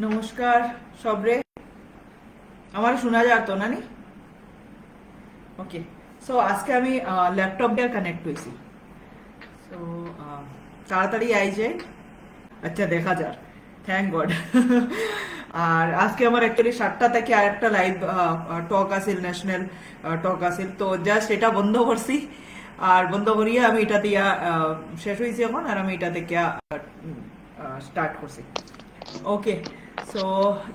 নমস্কার সবরে, আমার শোনা যাতো না নি? ওকে, সো আজকে আমি ল্যাপটপ দিয়ে কানেক্ট হয়েছি। সো তাড়াতাড়ি আই যায়। আচ্ছা, দেখা যাক। Thank god. আর আজকে আমার অ্যাকচুয়ালি 7টা থেকে আরেকটা লাইভ টক আছিল, ন্যাশনাল টক আছিল, তো জাস্ট এটা বন্ধ করছি। আর বন্ধ করিয়ে আমি এটা দিয়া শেষ হয়েছি এখন, আর আমি এটা থেকে স্টার্ট করছি। ওকে, সো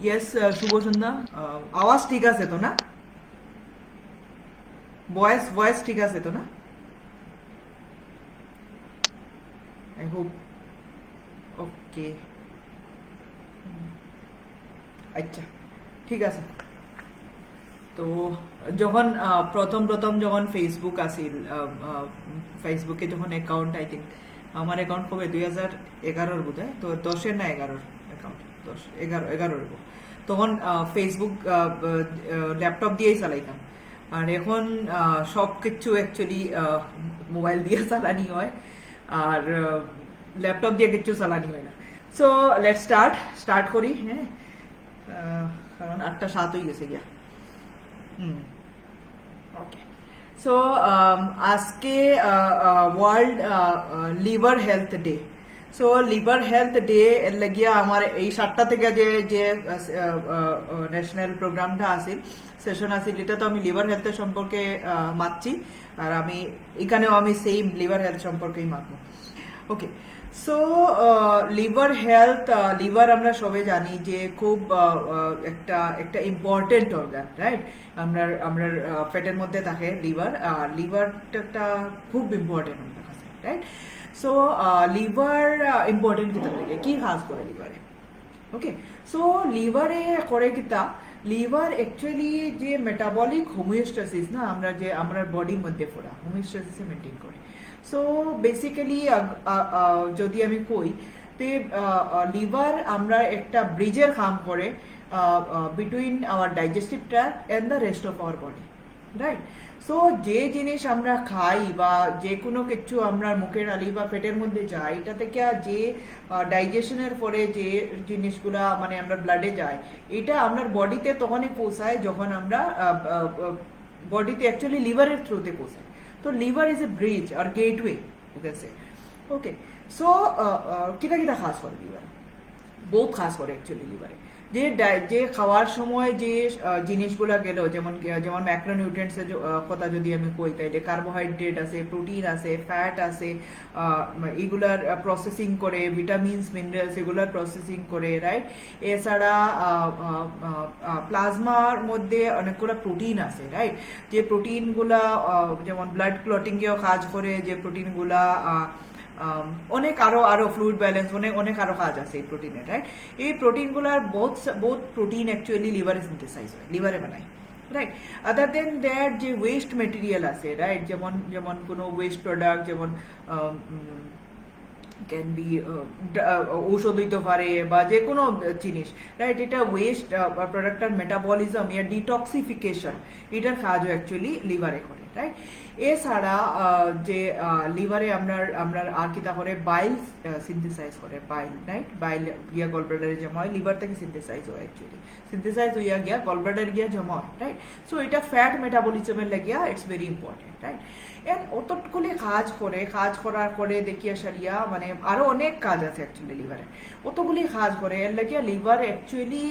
ইয়েস, শুভ সন্ধ্যা। আওয়াজ ঠিক আছে তো না? ভয়েস ভয়েস ঠিক আছে তো না? I hope. ওকে, আচ্ছা, ঠিক আছে। তো যখন প্রথম প্রথম যখন ফেসবুক আসিল, ফেসবুকে যখন অ্যাকাউন্ট, আই থিঙ্ক আমার অ্যাকাউন্ট কবে 2011 বোধ হয়, তো 10-এর না 11-র অ্যাকাউন্ট, 10 11 তখন ফেসবুক ল্যাপটপ দিয়েই চালাইতাম। আর এখন সব কিছু অ্যাকচুয়ালি মোবাইল দিয়ে চালানি হয়, আর ল্যাপটপ দিয়ে কিছু চালানি হয় না। সো লেটস স্টার্ট করি, হ্যাঁ। কারণ 8টা 7 হয়ে গেছে গিয়া। হুম, ওকে। সো আজকে world liver health day. So liver health day এর লাগিয়া আমার এই 7টা থেকে যে যে ন্যাশনাল প্রোগ্রামটা আছে, সেশন আছে, এটা তো আমি লিভার হেলথের সম্পর্কে মাতছি। আর আমি এখানেও আমি সেম লিভার হেলথ সম্পর্কেই মাতবো। ওকে, সো লিভার হেলথ, লিভার আমরা সবাই জানি যে খুব একটা একটা ইম্পর্টেন্ট অর্গান, রাইট? আমরা আমরা পেটের মধ্যে থাকে লিভার, আর লিভারটা একটা খুব ইম্পর্টেন্ট আমাদের কাছে, রাইট? সো লিভার ইম্পর্টেন্ট কিতা লাগে, কি কাজ করে লিভারে? ওকে, সো লিভারে করে কিতা, লিভার অ্যাকচুয়ালি যে মেটাবলিক হোমিওস্ট্যাসিস না, আমরা যে আমরা বডির মধ্যে পড়া হোমিওস্ট্যাসিস মেনটেন করে। সো বেসিক্যালি যদি আমি কই, তে লিভার আমরা একটা ব্রিজের কাম করে between hour digestive tract and the rest of our body, right? So যে জিনিস আমরা খাই বা যে কোনো কিছু আমরা মুখের আলি বা পেটের মধ্যে যায়, এটা থেকে যে ডাইজেশনের পরে যে জিনিসগুলা মানে আমরা ব্লাডে যায়, এটা আমরা বডিতে তখনই পৌঁছায় যখন আমরা বডিতে অ্যাকচুয়ালি লিভারের থ্রুতে পৌঁছায়। তো liver is a bridge or gateway, ঠিক আছে? ওকে, সো কিটা কিটা খাস করে লিভার, বহুত খাস করে অ্যাকচুয়ালি লিভারে। যে যে খাওয়ার সময় যে জিনিসগুলো গেল, যেমন যেমন ম্যাক্রোনিউট্রিয়েন্টসের কথা যদি আমি কই, তাইলে কার্বোহাইড্রেট আছে, প্রোটিন আছে, ফ্যাট আছে, এগুলার প্রসেসিং করে, ভিটামিনস মিনারেলস এগুলার প্রসেসিং করে, রাইট? এছাড়া প্লাজমার মধ্যে অনেকগুলো প্রোটিন আছে, রাইট? যে প্রোটিনগুলা যেমন ব্লাড ক্লটিংয়েও কাজ করে, যে প্রোটিনগুলা অনেক আরো আরো ফ্লুইড ব্যালেন্স, অনেক অনেক আরো কাজ আছে এই প্রোটিনের, রাইট? এই প্রোটিনগুলোর বহুত বহুত প্রোটিন অ্যাকচুয়ালি লিভারে সিনথেসাইজ হয়, লিভারে বানায়, রাইট? আদার দেন দ্যাট যে ওয়েস্ট মেটেরিয়াল আছে, রাইট? যেমন যেমন কোনো ওয়েস্ট প্রোডাক্ট, যেমন ক্যান বি ঔষধ হইতে পারে বা যে কোনো জিনিস, রাইট? এটা ওয়েস্ট প্রোডাক্টের মেটাবলিজম ইয়া ডিটক্সিফিকেশন, এটার কাজও অ্যাকচুয়ালি লিভারে করে, রাইট? এছাড়া যে লিভারে আমরা আমরা আর কিতা করে, বাইল সিনথেসাইজ করে, বাইল, রাইট? বাইল গিয়া গলব্লাডারে জমা হয়, লিভার থেকে সিনথেসাইজ হয় অ্যাকচুয়ালি, সিনথেসাইজ হইয়া গিয়া গলব্লাডার গিয়া জমা হয়, রাইট? সো এটা ফ্যাট মেটাবলিজমের লাগিয়া it's very important, right? And অতটুকুলি কাজ করে, কাজ করার পরে দেখিয়া সারিয়া মানে আরো অনেক কাজ আছে অ্যাকচুয়ালি লিভারে, অতগুলি কাজ করে, এর লাগিয়া liver actually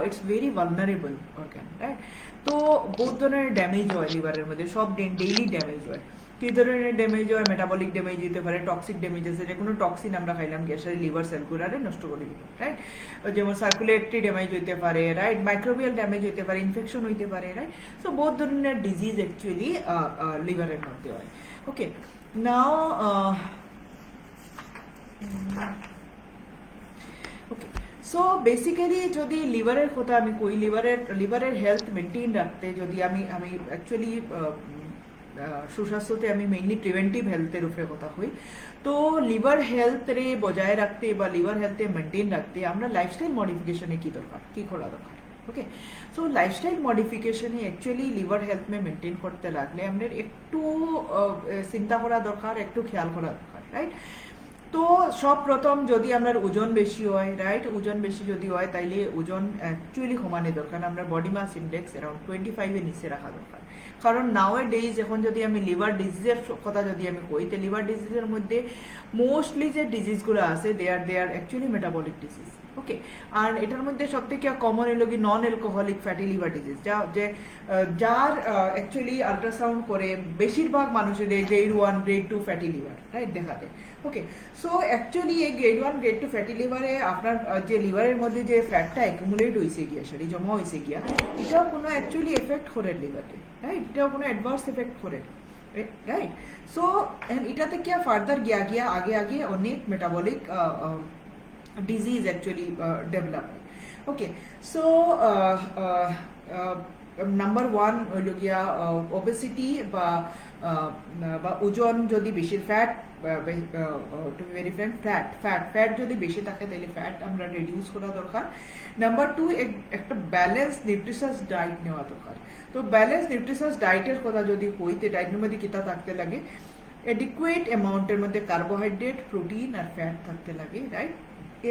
it's very vulnerable organ, right? তো বহুত ধরনের ড্যামেজ হয় লিভারের মধ্যে, সব ডেইলি ড্যামেজ হয়। কি ধরনের ড্যামেজ হয়? মেটাবলিক ড্যামেজ দিতে পারে, টক্সিক ড্যামেজ আছে, যে কোনো টক্সিন আমরা খাইলাম গ্যাসের লিভার সেলগুলারে নষ্ট করে দিবে, রাইট? যেমন সার্কুলেটরি ড্যামেজ হইতে পারে, রাইট? মাইক্রোবিয়াল ড্যামেজ হইতে পারে, ইনফেকশন হইতে পারে, রাইট? সো বহুত ধরনের ডিজিজ অ্যাকচুয়ালি লিভারের মধ্যে হয়। ওকে, নাও ওকে, সো বেসিক্যালি যদি লিভারের কথা আমি কই, লিভারের হেলথ মেনটেন রাখতে যদি আমি আমি অ্যাকচুয়ালি সুস্বাস্থ্যতে আমি মেইনলি প্রিভেন্টিভ হেলথের উপরে কথা কই। তো লিভার হেলথ রে বজায় রাখতে বা লিভার হেলথে মেনটেন রাখতে আমরা লাইফস্টাইল মডিফিকেশনে কি দরকার, কি করা দরকার? ওকে, সো লাইফস্টাইল মডিফিকেশনে অ্যাকচুয়ালি লিভার হেলথ মেনটেন করতে লাগলে আমাদের একটু চিন্তা করা দরকার, একটু খেয়াল করা দরকার, রাইট? তো সব প্রথম যদি আমরা ওজন বেশি হয়, রাইট, ওজন বেশি যদি হয় তাইলে ওজন অ্যাকচুয়ালি কমানো দরকার, আমরা বডি মাস ইন্ডেক্স অ্যারাউন্ড 25 নিচে রাখা দরকার। কারণ নাও এ ডেইজ এখন যদি আমি লিভার ডিজিজের কথা যদি আমি কই, তো লিভার ডিজিজের মধ্যে মোস্টলি যে ডিজিজগুলো আছে দে আর অ্যাকচুয়ালি মেটাবলিক ডিজিজ। ওকে, আর এটার মধ্যে সব থেকে কমন হলো কি নন অ্যালকোহলিক ফ্যাটি লিভার ডিজিজ, যার অ্যাকচুয়ালি আল্ট্রাসাউন্ড করে বেশিরভাগ মানুষের grade 1 grade 2 fatty liver, right, দেখা দেয়। ওকে, সো অ্যাকচুয়ালি এই গ্রেড 1 গ্রেড 2 ফ্যাটি লিভারে আপনার যে লিভারের মধ্যে যে ফ্যাটটা অ্যাকুমুলেট হয়েছে গিয়া, সেটি জমা হয়েছে গিয়া, এটাও কোনো অ্যাকচুয়ালি এফেক্ট করে লিভারে, রাইট, এটাও কোনো অ্যাডভার্স এফেক্ট করে, রাইট। সো এটা থেকে ফার্দার গিয়া আগে অনেক metabolic disease actually develop. Okay, so number 1 হইল গিয়া ওবেসিটি বা ওজন যদি বেশি, fat, to be very frank, fat যদি বেশি থাকে তাহলে ফ্যাট আমরা রিডিউস করা দরকার। নাম্বার 2, একটা ব্যালেন্স নিউট্রিশাস ডায়েট নেওয়া দরকার। তো ব্যালেন্স নিউট্রিশাস ডায়েটের কথা যদি কইতে, ডায়েটের মধ্যে কিতা থাকতে লাগে, এডিকুয়েট অ্যামাউন্টের মধ্যে কার্বোহাইড্রেট, প্রোটিন আর ফ্যাট থাকতে লাগে, রাইট।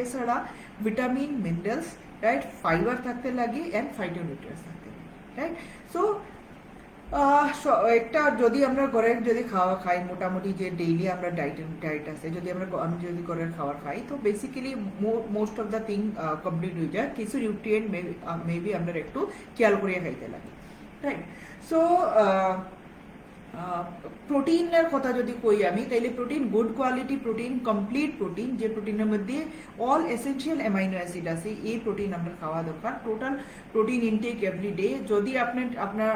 এছাড়া ভিটামিন, মিনারেলস, রাইট, ফাইবার থাকতে লাগে অ্যান্ড ফাইটোনিউট্রিয়েন্টস থাকতে লাগে, রাইট। সো একটা যদি আমরা ঘরে যদি খাওয়া খাই, মোটামুটি যে ডেইলি আমরা ডায়েট আছে, যদি আমি যদি ঘরের খাবার খাই, তো basically most of the thing complete হয়ে যায়। কিছু নিউট্রিয়েন্ট মেবি আমরা একটু খেয়াল করিয়া খাইতে লাগে, রাইট। সো প্রোটিনের কথা যদি কই আমি, তাইলে protein good quality protein, complete protein, যে প্রোটিনের মধ্যে অল এসেনশিয়াল অ্যামাইনো অ্যাসিড আছে, এই প্রোটিন আমরা খাওয়া দরকার। Total protein intake every day. যদি আপনার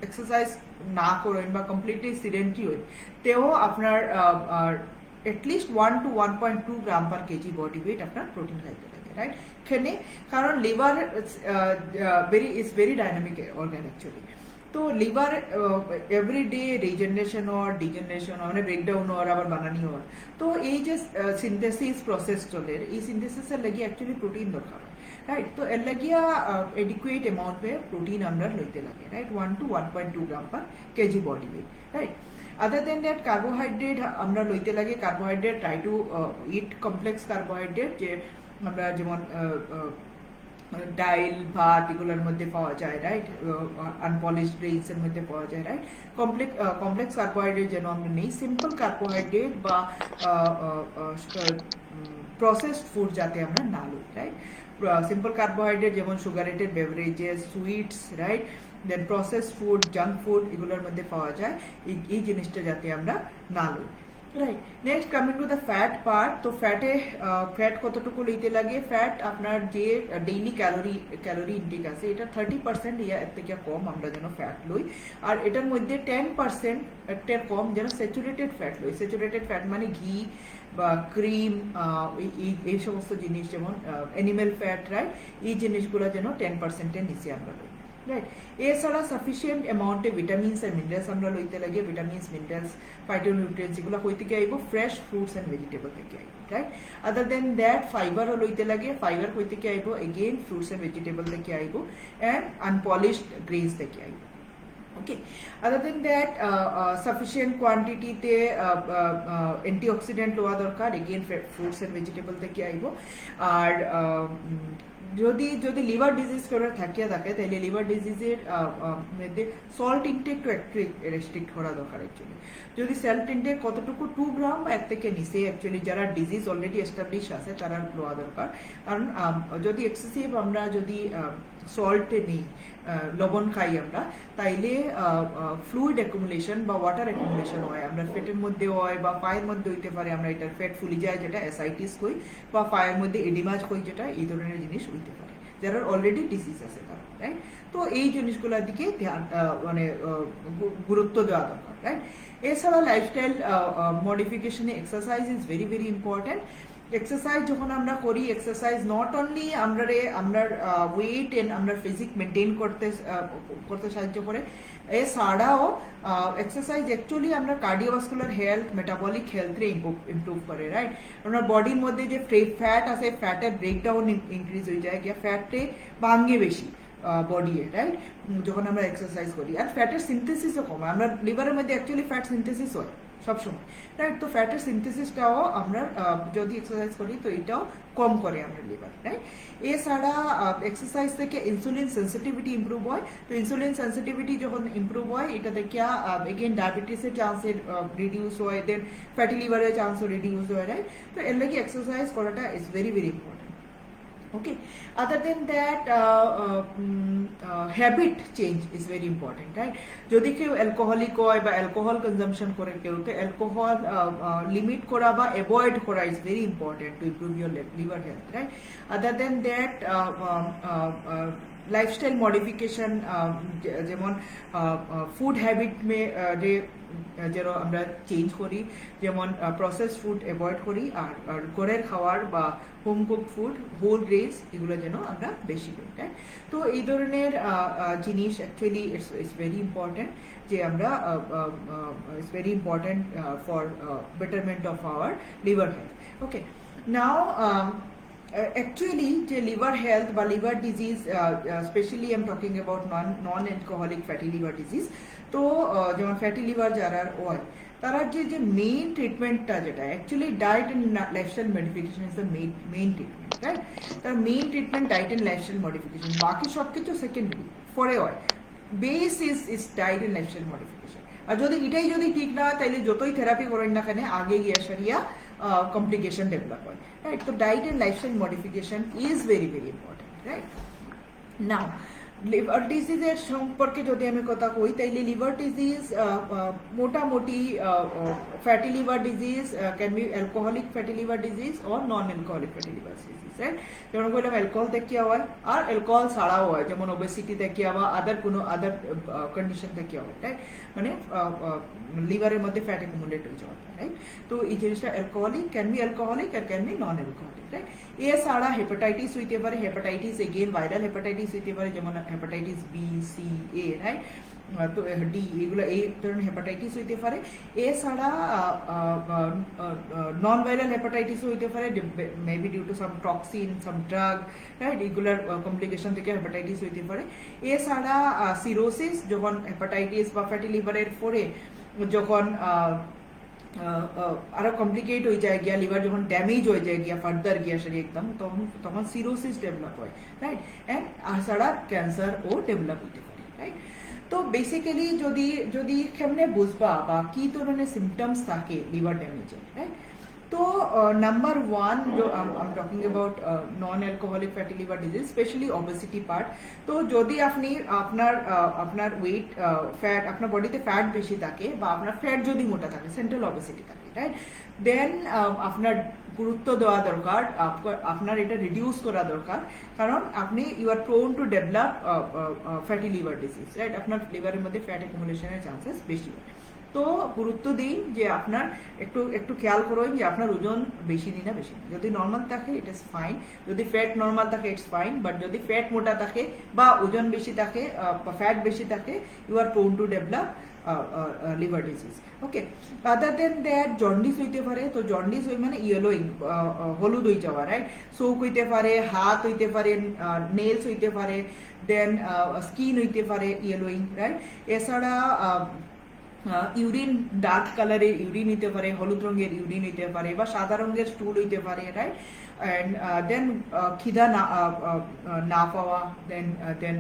এক্সারসাইজ না করেন বা কমপ্লিটলি সিডেন্টারি হন, তেও আপনার at least 1 to 1.2 gram per KG body wait আপনার প্রোটিন খাইতে লাগে, রাইট। এখানে কারণ liver is very dynamic organ actually. তো লিভার এভরিডে রিজেনারেশন হওয়ার, ডিজেনারেশন মানে ব্রেকডাউন হওয়ার, আবার বানানি হওয়ার, তো এই যে সিনথেসিস প্রসেস চলে, এই সিনথেসিসের লাগি অ্যাকচুয়ালি প্রোটিন দরকার, রাইট। তো এর লাগিয়া এডিকুয়েট অ্যামাউন্টে প্রোটিন আমরা লইতে লাগে, right, 1 to 1.2 gram per KG body weight, right. Other than that carbohydrate আমরা লইতে লাগে। Carbohydrate try to eat complex carbohydrate, যে আমরা যেমন ডাইল, ভাত এগুলোর মধ্যে পাওয়া যায়, রাইট, আনপলিশড গ্রেইনসের মধ্যে পাওয়া যায়, রাইট। কমপ্লেক্স কার্বোহাইড্রেট যেন আমরা নেই। সিম্পল কার্বোহাইড্রেট বা প্রসেসড ফুড যাতে আমরা না লই, রাইট। সিম্পল কার্বোহাইড্রেট যেমন সুগারেটেড বেভারেজেস, সুইটস, রাইট, দেন প্রসেসড ফুড, জাঙ্ক ফুড এগুলোর মধ্যে পাওয়া যায়, এই জিনিসটা যাতে আমরা না লই, right. Next coming to the fat part. তো ফ্যাট কতটুকু লইতে লাগে? ফ্যাট আপনার যে ডেইলি ক্যালোরি ইনটেক আছে, এটা 30% এর থেকে কম আমরা যেন ফ্যাট লই। আর এটার মধ্যে 10% এর কম যেন স্যাচুরেটেড ফ্যাট লই। স্যাচুরেটেড ফ্যাট মানে ঘি বা ক্রিম, এই সমস্ত জিনিস, যেমন অ্যানিমেল ফ্যাট, রাইট, এই জিনিসগুলো যেন 10% নিচে আমরা লই, রাইট। এছাড়া সাফিসিয়েন্ট অ্যামাউন্টে ভিটামিনস এন্ড মিনারেলস আমরা লইতে লাগে। ভিটামিনস, মিনারেলস, ফাইটোনিউট্রিয়েন্টস এগুলো কই থেকে আইব? ফ্রেশ ফ্রুটস এন্ড ভেজিটেবল থেকে আইব, রাইট। আদার দেন দ্যাট ফাইবারও লইতে লাগে। ফাইবার কই থেকে আইব? এগেইন ফ্রুটস এন্ড ভেজিটেবল থেকে আইব এন্ড আনপলিশড গ্রেইনস থেকে আইব। Okay, other than that, sufficient quantity te antioxidant loa darkar, again fruits and vegetable থেকে আইব। আর যদি লিভার ডিজিজ করে থাকিয়া থাকে, তাহলে লিভার ডিজিজের মধ্যে সল্ট ইনটেক টু রেস্ট্রিক্ট করা দরকার অ্যাকচুয়ালি। যদি সল্ট ইনটেক কতটুকু 2 গ্রাম এর থেকে নিচে অ্যাকচুয়ালি যারা ডিজিজ অলরেডি এস্টাবলিশ আছে তারা লওয়া দরকার। কারণ যদি এক্সেসিভ আমরা যদি সল্ট নিই, লবণ খাই আমরা, তাইলে ফ্লুইড অ্যাকুমুলেশন বা ওয়াটার অ্যাকুমুলেশন হয়, আমরা ফ্যাটের মধ্যে হয় বা পায়ের মধ্যে হইতে পারে, আমরা এটার ফ্যাট ফুলি যায় যেটা অ্যাসাইটিস কই, বা পায়ের মধ্যে এডিমাজ কই যেটা, এই ধরনের জিনিস হইতে পারে যারা অলরেডি ডিজিজ আছে তারা, রাইট। তো এই জিনিসগুলোর দিকে মানে গুরুত্ব দেওয়া দরকার, রাইট। এছাড়া লাইফস্টাইল মডিফিকেশনে exercise is very very important. Exercise যখন আমরা করি, এক্সারসাইজ নট অনলি আমরা ওয়েট এন্ড আমরা ফিজিক মেনটেন করতে সাহায্য করে, এছাড়াও এক্সারসাইজ অ্যাকচুয়ালি আমরা কার্ডিওভাস্কুলার হেলথ, মেটাবলিক হেলথে ইমপ্রুভ করে, রাইট। আমরা বডির মধ্যে যে ফ্যাট আছে, ফ্যাটের ব্রেকডাউন ইনক্রিজ হয়ে যায়, গিয়া ফ্যাটে ভাঙ্গে বেশি বডিয়ে, রাইট, যখন আমরা এক্সারসাইজ করি। আর ফ্যাটের সিনথেসিসও কমে। আমরা লিভারের মধ্যে অ্যাকচুয়ালি ফ্যাট সিনথেসিস হয় সবসময়, রাইট? তো ফ্যাটের সিনথেসিসটাও আমরা যদি এক্সারসাইজ করি তো এটাও কম করে আমরা লিভার, রাইট? এছাড়া এক্সারসাইজ থেকে ইনসুলিন সেন্সিটিভিটি ইমপ্রুভ হয়। তো ইনসুলিন সেন্সিটিভিটি যখন ইমপ্রুভ হয় এটা থেকে এগেন ডায়াবেটিসের চান্সের রিডিউস হয়, দেন ফ্যাটি লিভারের চান্সও রিডিউস হয়, রাইট? তো এর লাগে এক্সারসাইজ করাটা is very very important. Okay, other than that habit change is very important, right? যদি কেউ অ্যালকোহলিক হয় বা অ্যালকোহল কনজাম্পশন করে কেউ, তো অ্যালকোহল লিমিট করা বা অ্যাভয়েড করা is very important to improve your liver health, right? Other than that lifestyle modification, যেমন ফুড হ্যাবিট মে যে যেন আমরা চেঞ্জ করি, যেমন প্রসেস ফুড অ্যাভয়েড করি, আর ঘরের খাওয়ার বা home cook food, whole grains, এগুলো যেন আমরা বেশি করি, তাই? তো এই ধরনের জিনিস অ্যাকচুয়ালি ইটস ভেরি ইম্পর্টেন্ট, যে আমরা it's very important for betterment of our liver health. Okay, now actually যে লিভার হেলথ বা liver disease, specially I am talking about non alcoholic fatty liver disease. তো যেমন ফ্যাটি লিভার যারা হয় তারা যে মেইন ট্রিটমেন্টটা যেটা actually diet and lifestyle modification is the main treatment, right? তার main treatment diet and lifestyle modification, বাকি সব কিছু সেকেন্ডারি, পরে হয়। Base is diet and lifestyle modification. আর যদি এটাই যদি ঠিক না হয় তাহলে যতই থেরাপি করেন না কেন আগে গিয়ে সারিয়া কমপ্লিকেশন ডেভেলপ হয়, রাইট? তো diet and lifestyle modification is very very important, right? Now liver ডিজিজের সম্পর্কে যদি আমি কথা কই তাইলে লিভার ডিজিজ মোটামুটি fatty liver disease can be alcoholic fatty liver disease or non alcoholic fatty liver disease, right? যেমন বললাম অ্যালকোহল থেকে হয়, আর অ্যালকোহল ছাড়াও হয়, যেমন ওবেসিটি থেকে বা কোনো আদার কন্ডিশন থেকে হয়, রাইট? মানে লিভারের মধ্যে ফ্যাট অ্যাকুমুলেট হয়ে যাওয়া, রাইট? তো এই জিনিসটা alcoholic can be alcoholic or can be non alcoholic, right? এছাড়া হেপাটাইটিস হইতে পারে, হেপাটাইটিস এগেন ভাইরাল হেপাটাইটিস হইতে পারে, যেমন hepatitis B, C, A, right? তো ডি, এগুলো এই ধরনের হেপাটাইটিস হইতে পারে। এছাড়া নন ভাইরাল হেপাটাইটিস হইতে পারে, maybe due to some toxin, some drug, right? এগুলার কমপ্লিকেশন থেকে হেপাটাইটিস হইতে পারে। এছাড়া সিরোসিস, যখন হেপাটাইটিস বা ফ্যাটি লিভারের পরে যখন আরো কমপ্লিকেট হয়ে যায় গিয়া, লিভার যখন ড্যামেজ হয়ে যায় গিয়া ফার্দার গিয়া শরীর একদম, তখন সিরোসিস ডেভেলপ হয়, রাইট? অ্যান্ড এছাড়া ক্যান্সার ও ডেভেলপ হতে পারে, রাইট? তো বেসিক্যালি যদি কেমনে বুঝবা বা কি ধরনের সিমটমস থাকে লিভার ড্যামেজের, রাইট? তো number one, I am talking about non alcoholic fatty liver disease, specially obesity part. তো যদি আপনি আপনার ওয়েট ফ্যাট, আপনার বডিতে ফ্যাট বেশি থাকে বা আপনার ফ্যাট যদি মোটা থাকে, সেন্ট্রাল ওবেসিটি থাকে, রাইট? দেন আপনার গুরুত্ব দেওয়া দরকার, আপনার এটা রিডিউস করা দরকার, কারণ আপনি you are prone to develop fatty liver disease, right? আপনার লিভারের মধ্যে ফ্যাট অ্যাকুমুলেশনের চান্সেস বেশি হয়। তো গুরুত্ব দিন যে আপনার একটু খেয়াল করুন যে আপনার ওজন বেশি দিন না বেশি, যদি নর্মাল থাকে ইট ইজ ফাইন, যদি ফ্যাট নর্মাল থাকে ইটস ফাইন, বাট যদি ফ্যাট মোটা থাকে বা ওজন বেশি থাকে, ফ্যাট বেশি থাকে, you are prone to develop liver disease. Okay, other than that jaundice হইতে পারে। তো জন্ডিস হই মানে ইয়েলোইং, হলুদ হয়ে যাওয়া, রাইট? চোখ হইতে পারে, হাত হইতে পারে, নেলস হইতে পারে, দেন স্কিন হইতে পারে ইয়েলোইং, রাইট? এছাড়া ইউরিন ডার্ক কালারের ইউরিন হইতে পারে, হলুদ রঙের ইউরিন হইতে পারে, বা সাদা রঙের স্টুল হইতে পারে, রাইট? অ্যান্ড দেন খিদা না পাওয়া, দেন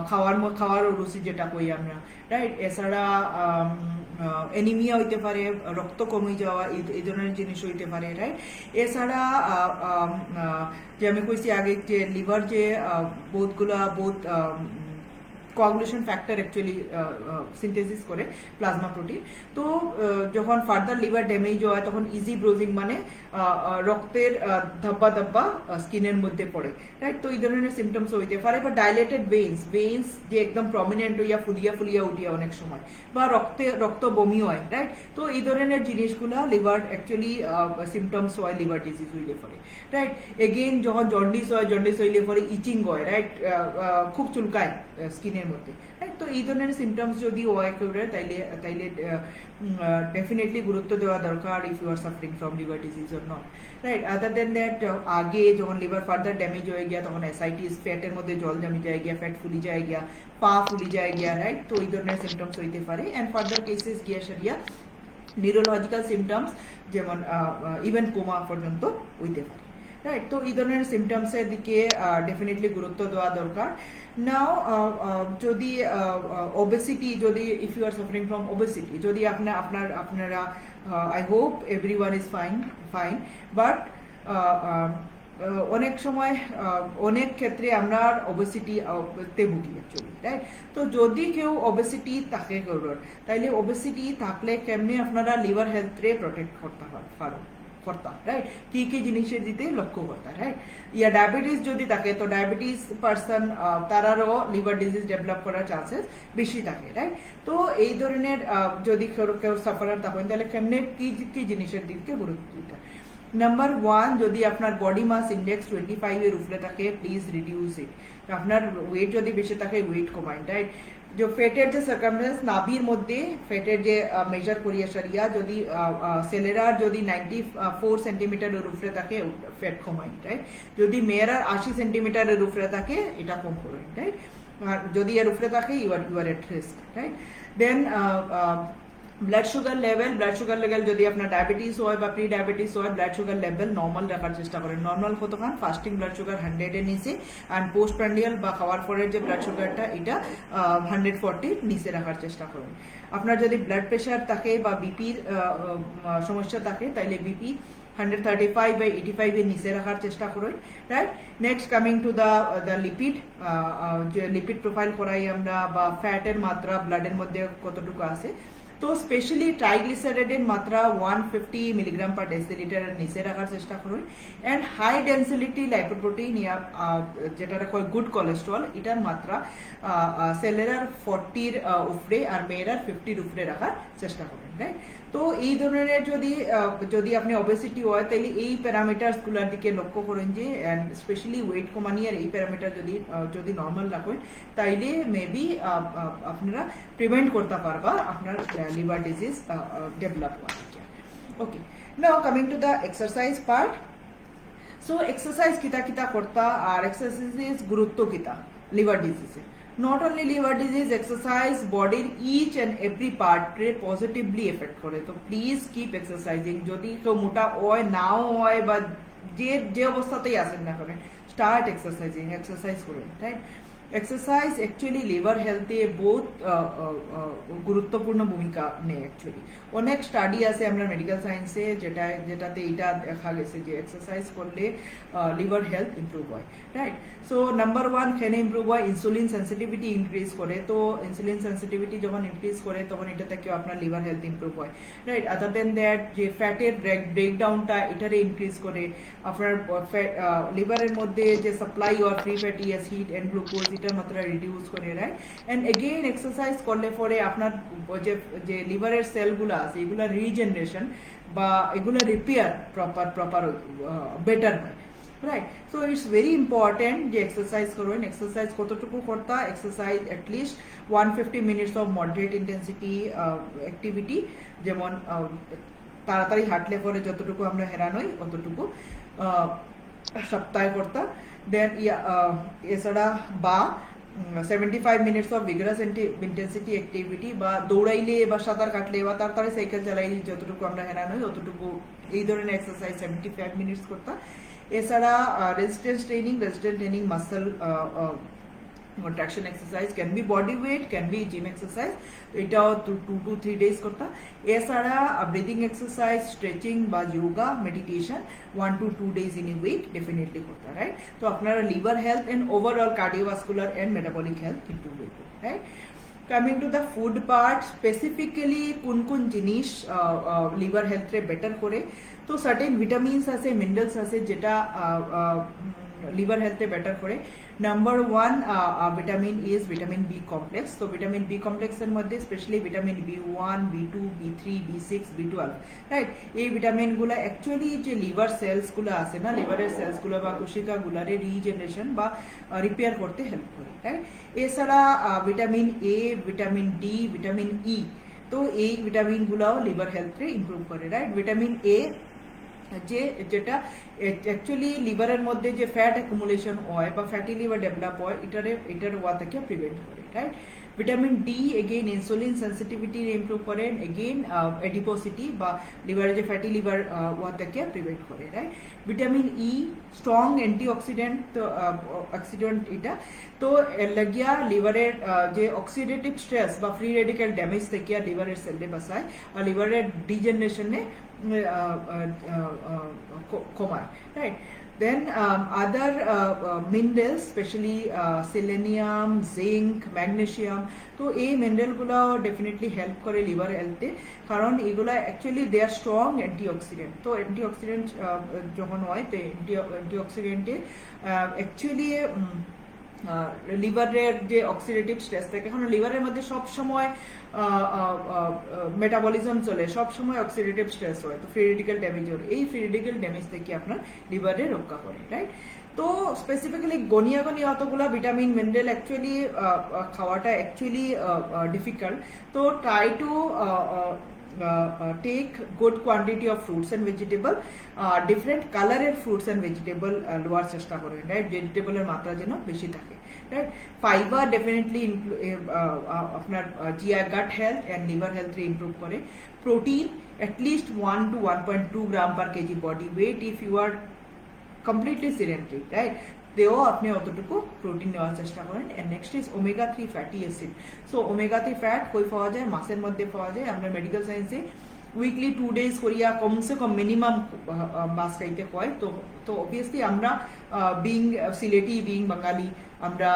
খাওয়ার রুচি যেটা কই আমরা, রাইট? এছাড়া অ্যানিমিয়া হইতে পারে, রক্ত কমে যাওয়া, এই ধরনের জিনিস হইতে পারে, রাইট? এছাড়া যে আমি কইছি আগে যে লিভার যে বহুত কোয়াগুলেশন ফ্যাক্টর অ্যাকচুয়ালি সিনথেসিস করে প্লাজমা প্রোটিন। তো যখন ফার্দার লিভার ড্যামেজ হয় তখন ইজি ব্রোজিং মানে রক্তের ধব্বা স্কিনের মধ্যে পড়ে, রাইট? তো এই ধরনের সিমটমস হইতে পারে, বা ডাইলেটেড ভেইনস যে একদম প্রমিনেন্ট হইয়া ফুলিয়া উঠিয়া অনেক সময়, বা রক্ত বমি হয়, রাইট? তো এই ধরনের জিনিসগুলো লিভার অ্যাকচুয়ালি সিমটমস হয় লিভার ডিজিজ হইলে পরে, রাইট? এগেইন যখন জন্ডিস হইলে পরে ইচিং হয়, রাইট? খুব চুলকায় স্কিনের মধ্যে, রাইট? তো এই ধরনের সিমটমস যদি হয় করে তাইলে ডেফিনেটলি গুরুত্ব দেওয়া দরকার if you are suffering from liver disease or not, right? Other than that আগে যখন লিভার ফার্দার ড্যামেজ হয়ে গিয়া তখন অ্যাসাইটিস, ফ্যাটের মধ্যে জল জমে যায় গিয়া, ফ্যাট ফুলি যায় গিয়া, পা ফুলি যায় গিয়া, রাইট? তো এই ধরনের সিমটমস হইতে পারে, অ্যান্ড ফার্দার কেসেস গিয়া সারিয়া নিউরোলজিক্যাল সিমটমস যেমন ইভেন কোমা পর্যন্ত হইতে পারে, রাইট? তো এই ধরনের সিমটমসের দিকে ডেফিনেটলি গুরুত্ব দেওয়া দরকার। নাও যদি ওবেসিটি, যদি if you are suffering from obesity, যদি আপনারা I hope everyone is fine, but অনেক সময় অনেক ক্ষেত্রে আমরা ওবেসিটি তে ভুগি অ্যাকচুয়ালি, রাইট? তো যদি কেউ ওবেসিটি থাকে কারোর, তাইলে ওবেসিটি থাকলে কেমনি আপনারা লিভার হেলথে প্রোটেক্ট করতে পারো, রাইট? কি কি জিনিসের দিতে লক্ষ্য করতে, রাইট? ইয়া ডায়াবেটিস যদি থাকে, তো ডায়াবেটিস পার্সন তারারও লিভার ডিজিজ ডেভেলপ করার চান্সেস বেশি থাকে, রাইট? তো এই ধরনের যদি কেউ সাফারার থাকেন, তাহলে কেমনে কি কি জিনিসের দিকে গুরুত্ব দিতে। নাম্বার 1, যদি আপনার বডি মাস ইন্ডেক্স 25 এর উপরে থাকে, প্লিজ রিডিউস ইট। আপনার ওয়েট যদি বেশি থাকে, ওয়েট কমাইন, রাইট? যে ফ্যাটের যে সার্কামফারেন্স নাভির মধ্যে ফ্যাটের যে মেজার করিয়া সারিয়া, যদি সেলেরার যদি 94 সেন্টিমিটারের উপরে থাকে, ফ্যাট কমাইন, রাইট? যদি মেয়েরার 80 সেন্টিমিটারের উপরে থাকে, এটা কম করুন, রাইট? আর যদি এর উপরে থাকে, you are at risk, right? Then blood sugar level যদি আপনার ডায়াবেটিস হয় বা প্রি ডায়াবেটিস হয়, ব্লাড সুগার লেভেল নর্মাল রাখার চেষ্টা করেন। নর্মাল কতক্ষণ? ফাস্টিং ব্লাড সুগার 100 এর নিচে, অ্যান্ড পোস্ট প্রান্ডিয়াল বা খাওয়ার পরের যে ব্লাড সুগারটা, এটা 140 নিচে রাখার চেষ্টা করুন। আপনার যদি ব্লাড প্রেশার থাকে বা বিপির সমস্যা থাকে, তাইলে বিপি 135/85 এর নিচে রাখার চেষ্টা করুন, right? Next coming to the lipid, যে লিপিড প্রোফাইল করাই আমরা, বা ফ্যাটের মাত্রা ব্লাডের মধ্যে কতটুকু আছে। তো স্পেশালি ট্রাইগ্লিসারাইডের মাত্রা 150 মিলিগ্রাম পার ডেসিলিটারের নিচে রাখার চেষ্টা করুন। অ্যান্ড হাই ডেন্সিটি লাইপোপ্রোটিন, যেটা কয় গুড কোলেস্ট্রল, এটার মাত্রা ছেলেরার 40-র উপরে আর মেয়েরার 50-র উপরে রাখার চেষ্টা করুন, রাইট? তো এই ধরনের যদি আপনি ওবেসিটি হয়, তাহলে এই প্যারামিটারসগুলোর দিকে লক্ষ্য করেন, যে স্পেশালি ওয়েট কমানিয়ার এই প্যারামিটার যদি নর্মাল রাখেন, তাইলে মেবি আপনারা প্রিভেন্ট করতে পারবা আপনার লিভার ডিজিজ ডেভেলপ হওয়া থেকে। Okay, now coming to the exercise part. So exercise কিতা করতা, আর এক্সারসাইজ গুরুত্ব কিতা লিভার ডিজিজে। Not only liver disease, exercise body each and every part positively affect করে। তো প্লিজ কিপ এক্সারসাইজিং। যদি কেউ মোটা হয়, নাও হয়, বা যে অবস্থাতেই আসেন না করেন, স্টার্ট এক্সারসাইজ করুন, রাইট? এক্সারসাইজ অ্যাকচুয়ালি লিভার হেলথে বহুত গুরুত্বপূর্ণ ভূমিকা নেয় অ্যাকচুয়ালি। অনেক স্টাডি আছে আমরা মেডিকেল সায়েন্সে, যেটাতে এটা দেখা গেছে যে এক্সারসাইজ করলে লিভার হেলথ ইমপ্রুভ হয়, রাইট? সো নাম্বার 1 কেন ইমপ্রুভ হয়? ইনসুলিন সেন্সিটিভিটি ইনক্রিজ করে। তো ইনসুলিন সেন্সিটিভিটি যখন ইনক্রিজ করে, তখন এটা থেকে আপনার লিভার হেলথ ইমপ্রুভ হয়, রাইট? আদার দেন দ্যাট, যে ফ্যাটের ব্রেকডাউনটা এটারে ইনক্রিজ করে। আপনার লিভারের মধ্যে যে supply or free fatty acid and glucose, এটার মাত্রা রিডিউস করে, রাইট? অ্যান্ড এগেইন এক্সারসাইজ করলে পরে আপনার যে লিভারের সেলগুলো আছে, এগুলা রিজেনারেশন বা এগুলা রিপেয়ার প্রপার বেটার হয়, right? So it's very important যে এক্সারসাইজ করবেন। এক্সারসাইজ কতটুকু করতা? Exercise at least 150 minutes of moderate intensity activity, যেমন তাড়াতাড়ি হাঁটলে পরে যতটুকু আমরা হেরান হই, অতটুকু সপ্তাহে করতা। দেন এছাড়া বা 75 মিনিটস অফ ভিগারাস ইন্টেন্সিটি অ্যাক্টিভিটি, বা দৌড়াইলে বা সাঁতার কাটলে বা তাড়াতাড়ি সাইকেল চালাইলে যতটুকু আমরা হেরান হই, অতটুকু এই ধরনের এক্সারসাইজ 75 মিনিটস করতা। এছাড়া resistance training muscle contraction exercise, can be body weight, can be gym exercise, এটাও 2 to 3 days করতা। এছাড়া ব্রিদিং এক্সারসাইজ, স্ট্রেচিং বা yoga, meditation 1 to 2 days in a week definitely করতা, রাইট? তো আপনারা liver health and overall cardiovascular and metabolic health improve হইব, right? Coming to the food part, specifically কোন জিনিস লিভার হেলথে বেটার করে। তো সার্টেন ভিটামিনস আছে, মিনারেলস আছে, যেটা লিভার হেলথে বেটার করে। Number 1 vitamin is vitamin B complex. তো ভিটামিন বি কমপ্লেক্সের মধ্যে specially vitamin B1, B2, B3, B6, B12, right? এই ভিটামিনগুলো অ্যাকচুয়ালি যে লিভার সেলসগুলো আছে না, লিভারের সেলসগুলো বা কোশিকাগুলারে রিজেনারেশন বা রিপেয়ার করতে হেল্প করে, রাইট? এছাড়া vitamin A, vitamin D, vitamin E, তো এই ভিটামিনগুলোও লিভার হেলথে ইমপ্রুভ করে, রাইট? ভিটামিন এ যেটা অ্যাকচুয়ালি লিভারের মধ্যে যে ফ্যাট অ্যাকুমুলেশন হয় বা ফ্যাটি লিভার ডেভেলপ হয়, এটার ওয়া থেকে প্রিভেন্ট করে, right? Vitamin D again insulin sensitivity improve করেন, এগেইন এডিপোসিটি বা লিভারে যে ফ্যাটি লিভার ওয়া থেকে প্রিভেন্ট করে, right. Vitamin E strong antioxidant oxidant এটা, তো এর লাগিয়া লিভারের যে অক্সিডেটিভ স্ট্রেস বা ফ্রি রেডিক্যাল ড্যামেজ থেকে লিভারের সেলে বাঁচায় আর লিভারের ডিজেনারেশনে কমায়, right. Then other minerals, especially selenium, zinc, magnesium, তো এই মিনারেলগুলো ডেফিনেটলি হেল্প করে লিভার হেলথে, কারণ এগুলা actually they R strong antioxidant. তো অ্যান্টিঅক্সিডেন্ট যখন হয় তো অ্যান্টিঅক্সিডেন্টে অ্যাকচুয়ালি লিভারের যে অক্সিডেটিভ স্ট্রেস থাকে, কারণ লিভারের মধ্যে সবসময় মেটাবলিজম চলে, সবসময় অক্সিডেটিভ স্ট্রেস হয়, তো ফ্রি রেডিক্যাল ড্যামেজ হয়, এই ফ্রি রেডিক্যাল ড্যামেজ থেকে আপনার লিভারে রক্ষা করে, রাইট। তো স্পেসিফিক্যালি গনিয়া অতগুলা ভিটামিন মিনারেল অ্যাকচুয়ালি খাওয়াটা অ্যাকচুয়ালি ডিফিকাল্ট, তো try to take good quantity of fruits and vegetable, different colored fruits and vegetable লোয়ার চেষ্টা করেন, রাইট, ভেজিটেবলের মাত্রা যেন বেশি থাকে, রাইট। ফাইবার ডেফিনেটলি আপনার GI gut health and liver health improve করে। Protein at least 1 to 1.2 gram per KG body weight if you are completely sedentary, right, তেও আপনি অতটুকু প্রোটিন নেওয়ার চেষ্টা করেন। And next is omega 3 fatty acid. So omega 3 fat কই পাওয়া যায়? মাছের মধ্যে পাওয়া যায়। আমরা মেডিকেল সায়েন্সে উইকলি 2 days করিয়া কমসে কম মিনিমাম মাছ খাইতে হয়। তো অবভিয়াসলি আমরা বিং সিলেটি, বিং বাঙালি, আমরা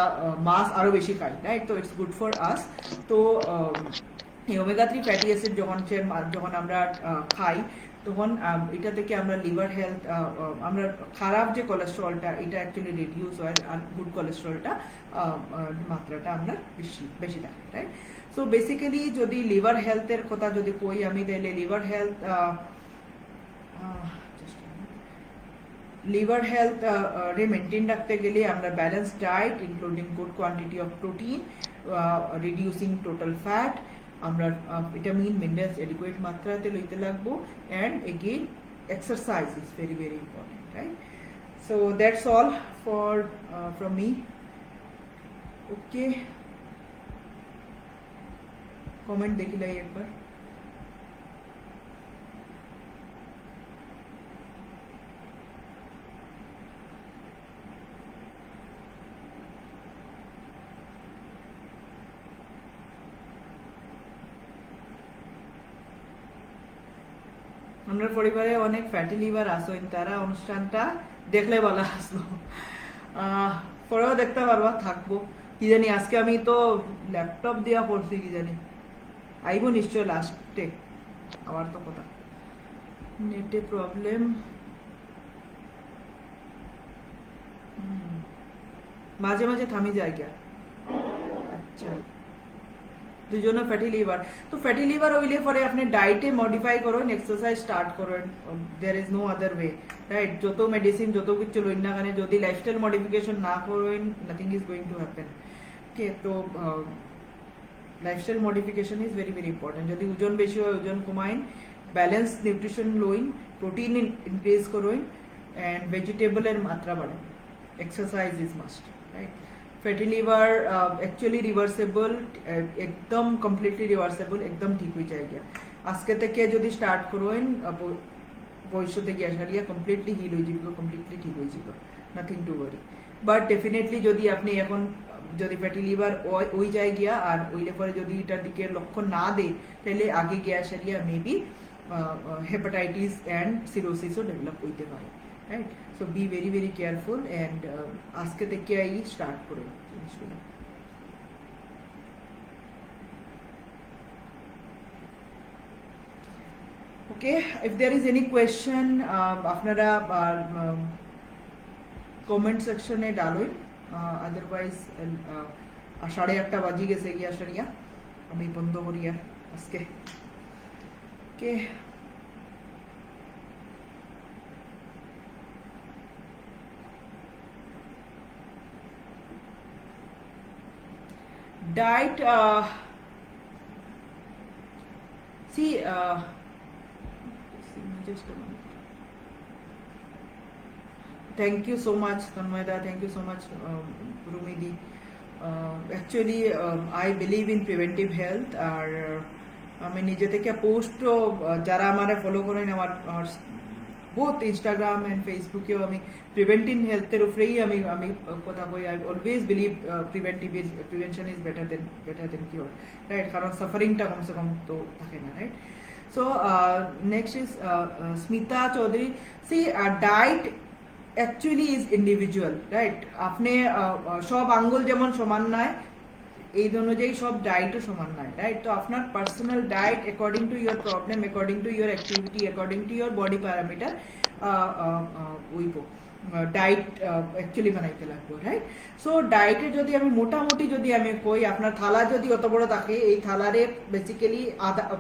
মাছ আরো বেশি খাই, রাইট, তো ইটস গুড ফর আস। তো এই ওমেগা 3 ফ্যাটি অ্যাসিড যখন আমরা খাই, তখন এটা থেকে আমরা লিভার হেলথ, আমরা খারাপ যে কোলেস্ট্রলটা এটা অ্যাকচুয়ালি রিডিউস হয়, আর গুড কোলেস্ট্রলটা মাত্রাটা আমরা বেশি থাকে, রাইট। সো বেসিক্যালি যদি লিভার হেলথের কথা যদি কই আমি, তাহলে লিভার হেলথ রে মেনটেন রাখতে গেলে আমরা balance diet including good quantity of protein, reducing total fat, আমরা ভিটামিন মিনারেলস এডিকুয়েট মাত্রাতে লইতে লাগবো, and again exercise is very very important, right. So that's all for from me. Okay, comment দেখি লাই একবার। আমরা পরিবারে অনেক ফ্যাটি লিভার আসেন, তারা অনুষ্ঠানটা দেখলে বলা আসলো, পরেও দেখতে পারবা, থাকবো কি জানি। আজকে আমি তো ল্যাপটপ দিয়া পড়ছি, কি জানি আইব নিশ্চয় লাস্টে, আমার তো কথা নেটে প্রবলেম, মাঝে মাঝে থামি যায় গিয়া। আচ্ছা, দুজনে ফ্যাটি লিভার, তো ফ্যাটি লিভার হইলে পরে আপনি ডায়েটে মডিফাই করেন, এক্সারসাইজ স্টার্ট করেন, there is no other way, right. যত মেডিসিন যত কিছু লইন না কেন, যদি লাইফস্টাইল মডিফিকেশন না করেন, nothing is going to happen, okay. তো lifestyle modification is very very important. যদি ওজন বেশি হয়, ওজন কমাইন, ব্যালেন্স নিউট্রিশন লইন, প্রোটিন ইনক্রিজ করুন, অ্যান্ড ভেজিটেবলের মাত্রা বাড়ান, exercise is must, right. Fatty liver actually reversible, একদম কমপ্লিটলি রিভার্সেবল, একদম ঠিক হয়ে যায় গিয়া। আজকে থেকে যদি স্টার্ট করুন, ভবিষ্যতে গিয়া সারিয়া কমপ্লিটলি হিল হয়ে যাব, কমপ্লিটলি ঠিক হয়ে যাব, nothing to worry. But definitely যদি আপনি এখন যদি ফ্যাটি লিভার ওই যায় গিয়া আর ওইলে পরে যদি এটার দিকে লক্ষ্য না দেয়, তাহলে আগে গিয়া সারিয়া মেবি হেপাটাইটিস অ্যান্ড সিরোসিসও ডেভেলপ হইতে পারে, right. So be very very careful, and আজকে থেকে স্টার্ট করুন জিনিসগুলো। Okay, if there is any question আপনারা কমেন্ট সেকশনে ডালুন, আদারওয়াইজ 8:30 বাজি গেছে গিয়া সারিয়া, আমি বন্ধ করি আর আজকে, ওকে। Diet, see, just a minute. Thank you so much, Tanmayda. Thank you so much, Rumidi. Actually I believe in preventive health. আর আমি নিজে থেকে পোস্টও যারা আমার ফলো করেন আমার বোথ ইনস্টাগ্রাম অ্যান্ড ফেসবুকেও আমি প্রিভেন্টিভ হেলথের উপরেই আমি আমি কথা বলি। I always believe prevention is better than cure, right? কারণ সাফারিংটা কমসে কম তো থাকে না, right? So next is Smita Chowdhury. See diet actually is individual, right? আপনি সব আঙ্গুল যেমন সমান নয়, এই অনুযায়ী সব ডায়েটও সমান নয়, রাইট? তো আপনার personal diet according to your problem, according to your activity, according to your body parameter উইব ডায়েট অ্যাকচুয়ালি বানাইতে লাগবে, রাইট? সো ডায়েটে যদি আমি মোটামুটি যদি আমি কই, আপনার থালা যদি অত বড় থাকে, এই থালারে বেসিক্যালি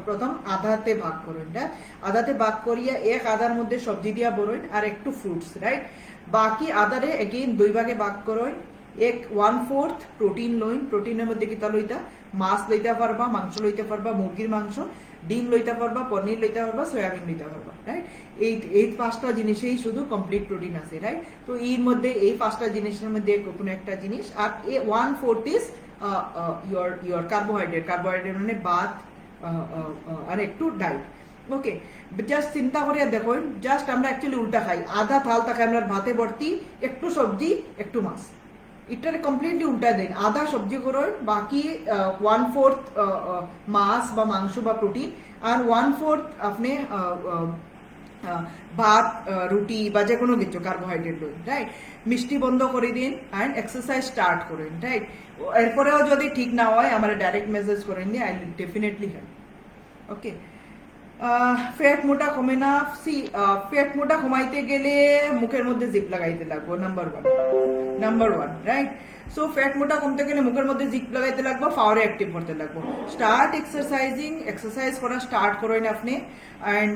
প্রথম আধাতে ভাগ করুন, হ্যাঁ? আধাতে ভাগ করিয়া এক আধার মধ্যে সবজি দিয়া বড়ইন আর একটু ফ্রুটস, রাইট? বাকি আধারে এগেইন 2 ভাগে ভাগ করুন। এক 1/4 প্রোটিন লইন। প্রোটিনের মধ্যে কিতা লইতা? মাছ লইতে পারবা, মাংস লইতে পারবা, মুরগির মাংস, ডিম লইতে পারবা, পনির লইতে পারবা, সয়াবিন লইতে পারবা, রাইট? এই 5টা জিনিসেই শুধু কমপ্লিট প্রোটিন আছে, রাইট? তো এর মধ্যে এই 5টা জিনিসের মধ্যে কোনো একটা জিনিস, আর 1/4 ইজ ইয়োর কার্বোহাইড্রেট। কার্বোহাইড্রেট মানে ভাত আর একটু ডাইট, ওকে? জাস্ট চিন্তা করিয়া দেখো, জাস্ট আমরা অ্যাকচুয়ালি উল্টা খাই। আধা থাল থাকে আমরা ভাতে ভর্তি, একটু সবজি, একটু মাছ। এটারে কমপ্লিটলি উল্টা দেন, আধা সবজি করুন, বাকি 1/4 মাছ বা মাংস বা প্রোটিন, আর 1/4 আপনি ভাত, রুটি বা যে কোনো কিছু কার্বোহাইড্রেট লইন, রাইট? মিষ্টি বন্ধ করে দিন অ্যান্ড এক্সারসাইজ স্টার্ট করেন, রাইট? এরপরেও যদি ঠিক না হয় আমার ডাইরেক্ট মেসেজ করেন, I will definitely help, okay? Fat মোটা কমে না। সি ফ্যাট মোটা কমাইতে গেলে মুখের মধ্যে জিপ লাগাইতে লাগবো, number one, right? So fat মোটা কমতে গেলে মুখের মধ্যে জিপ লাগাইতে লাগবো, পাওয়ারে অ্যাক্টিভ করতে লাগবো। স্টার্ট এক্সারসাইজ করা স্টার্ট করেন আপনি, অ্যান্ড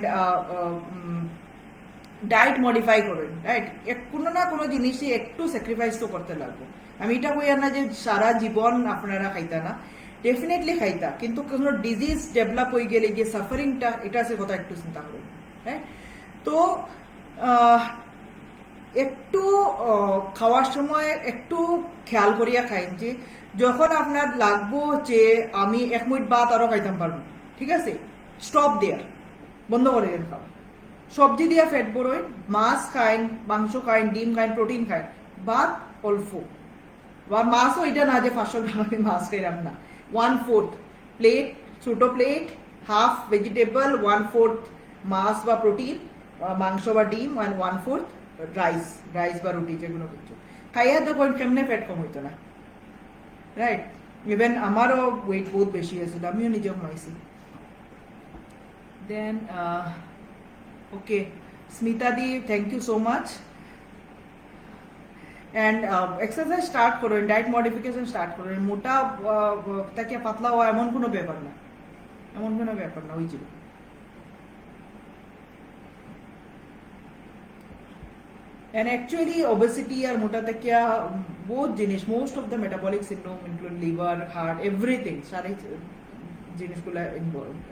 ডায়েট মডিফাই করেন, রাইট? কোনো না কোনো জিনিসই একটু স্যাক্রিফাইস তো করতে লাগবো। আমি এটা কই না যে সারা জীবন আপনারা খাইতা না, ডেফিনেটলি খাইতা, কিন্তু কোনো ডিজিজ ডেভেলপ হয়ে গেলে যে সাফারিংটা, এটা সে কথা একটু চিন্তা করুন, রাইট? তো একটু খাওয়ার সময় একটু খেয়াল করিয়া খাইন, যে যখন আপনার লাগবো যে আমি 1 মিনিট ভাত আরো খাইতাম পারবো, ঠিক আছে, স্টপ দেয়ার, বন্ধ করে দেন খাওয়া। সবজি দিয়া ফ্যাট বড়ই, মাছ খাইন, মাংস খাইন, ডিম খাইন, প্রোটিন খাইন, ভাত অল্প, বা মাছও এটা না যে 500 গ্রাম আমি মাছ খাইলাম না। 1/4 প্লেট, ছোট প্লেট, হাফ ভেজিটেবল, 1/4 মাছ বা প্রোটিন, মাংস বা ডিম, 1/4 রাইস বা রুটি, যেগুলো কিছু খাইয়া দেখুন কেমনে ফ্যাট কম হইতো না, রাইট? ইভেন আমারও ওয়েট বহুত বেশি আছিল, আমিও নিজেও কমাইছি। Then okay, Smita di, thank you so much. And exercise start করুন, ডায়েট মডিফিকেশন স্টার্ট করুন। মোটা তাকে পাতলা হওয়া এমন কোনো ব্যাপার না, ওই ছিল। And actually obesity আর মোটা থেকে বহুত জিনিস, most of the metabolic syndrome include liver, heart, everything, সারি জিনিসগুলো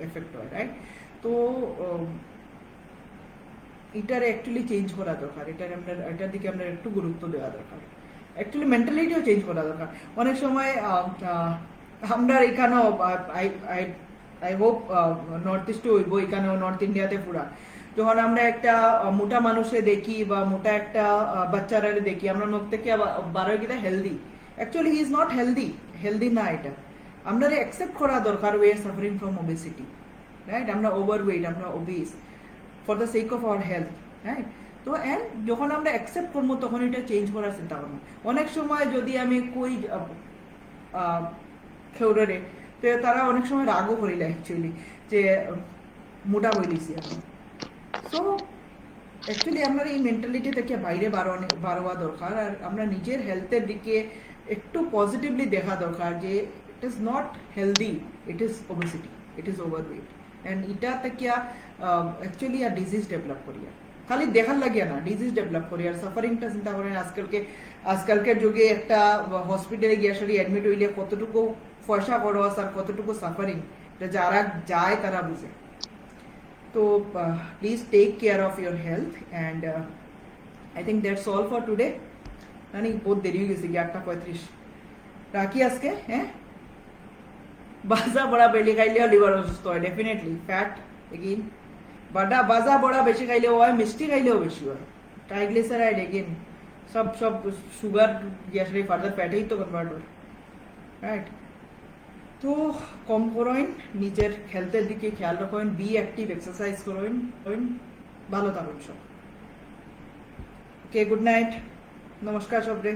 এফেক্ট হয়, রাইট? তো এটার অ্যাকচুয়ালি চেঞ্জ করা দরকার, এটার দিকে আমরা একটু গুরুত্ব দেওয়া দরকার। অ্যাকচুয়ালি মেন্টালিটিও চেঞ্জ করা দরকার। অনেক সময় আমরা এখানেও আই হোপ নর্থ ইস্টে হইব, এখানেও নর্থ ইন্ডিয়াতে পুরা, যখন আমরা একটা মোটা মানুষে দেখি বা মোটা একটা বাচ্চারা দেখি, আমরা মুখ থেকে বারো গিয়ে healthy, actually he is not healthy না। এটা আমরা অ্যাকসেপ্ট করা দরকার, we are suffering from obesity, right? আমরা ওভারওয়েট, আমরা obeys for the sake of our health, right? তো অ্যান্ড যখন আমরা অ্যাকসেপ্ট করবো তখন এটা চেঞ্জ করার চিন্তা করবো। অনেক সময় যদি আমি কই খেউরে, তো তারা অনেক সময় রাগও করিলে অ্যাকচুয়ালি, যে মোটা হয়ে দিছি আমি। সো অ্যাকচুয়ালি আমরা এই মেন্টালিটি থেকে বাইরে বাড়াওয়া দরকার, আর আমরা নিজের হেলথের দিকে একটু পজিটিভলি দেখা দরকার, যে it is not healthy, it is obesity, it is overweight. And এটা থেকে অ্যাকচুয়ালি আর ডিজিজ ডেভেলপ করিয়া, খালি দেখার লাগিয়া না, ডিজিজ ডেভেলপ করি। আর সাফারিংটা চিন্তা করেন, আজকালকের যুগে একটা হসপিটালে গিয়ে আসলে অ্যাডমিট হইলে কতটুকু পয়সা খরচ আর কতটুকু সাফারিং, যারা যায় তারা বুঝে। তো please take care of your health, and I think that's all for today. মানে বহুত দেরি হয়ে গেছে, 8:35। রাখি আজকে, হ্যাঁ। বাজা বড়া বেশি খাইলেও লিভার অসুস্থ হয়, ডেফিনেটলি ফ্যাট এগেইন। বাজা বড়া বেশি খাইলেও হয়, মিষ্টি খাইলেও বেশি হয়। ট্রাইগ্লিসারাইড এগেইন, সব সব সুগার গ্যাসের ফার্দার ফ্যাটেই তো কনভার্ট হয়, রাইট। তো কম করেন, নিজের হেলথের দিকে খেয়াল রাখেন, বি অ্যাক্টিভ, এক্সারসাইজ করেন, ভালো থাকুন সব। ওকে, গুড নাইট, নমস্কার সবরে।